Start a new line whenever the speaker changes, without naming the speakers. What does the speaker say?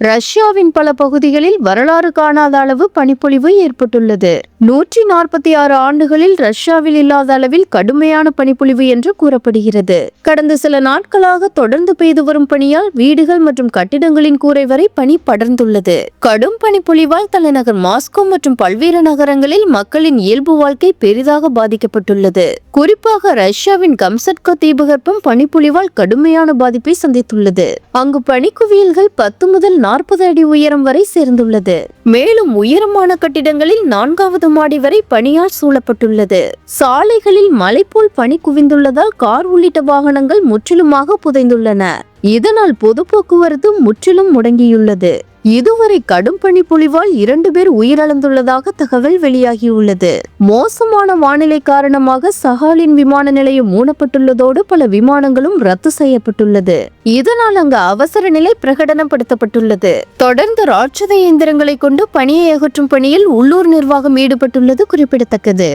ரஷ்யாவின் பல பகுதிகளில் வரலாறு காணாத அளவு பனிப்பொழிவு ஏற்பட்டுள்ளது. 146 ஆண்டுகளில் ரஷ்யாவில் இல்லாத அளவில் கடுமையான பனிப்பொழிவு என்று கூறப்படுகிறது. கடந்த சில நாட்களாக தொடர்ந்து பெய்து வரும் பனியால் வீடுகள் மற்றும் கட்டிடங்களின் கூரை வரை பனி படர்ந்துள்ளது. கடும் பனிப்பொழிவால் தலைநகர் மாஸ்கோ மற்றும் பல்வேறு நகரங்களில் மக்களின் இயல்பு வாழ்க்கை பெரிதாக பாதிக்கப்பட்டுள்ளது. குறிப்பாக ரஷ்யாவின் கம்சட்கா தீபகற்பம் பனிப்பொழிவால் கடுமையான பாதிப்பை சந்தித்துள்ளது. அங்கு பனிக்குவியல்கள் 10 முதல் 40 அடி உயரம் வரை சேர்ந்துள்ளது. மேலும் உயரமான கட்டிடங்களில் 4வது மாடி வரை பனியால் சூழப்பட்டுள்ளது. சாலைகளில் மலை போல் பனி குவிந்துள்ளதால் கார் உள்ளிட்ட வாகனங்கள் முற்றிலுமாக புதைந்துள்ளன. இதனால் பொது போக்குவரத்து முற்றிலும் முடங்கியுள்ளது. இதுவரை கடும் பனிப்பொழிவால் 2 பேர் உயிரிழந்துள்ளதாக தகவல் வெளியாகியுள்ளது. மோசமான வானிலை காரணமாக சகாலின் விமான நிலையம் மூடப்பட்டுள்ளதோடு பல விமானங்களும் ரத்து செய்யப்பட்டுள்ளது. இதனால் அங்கு அவசர நிலை பிரகடனப்படுத்தப்பட்டுள்ளது. தொடர்ந்து ராட்சத இயந்திரங்களை கொண்டு பனியை அகற்றும் பணியில் உள்ளூர் நிர்வாகம் ஈடுபட்டுள்ளது குறிப்பிடத்தக்கது.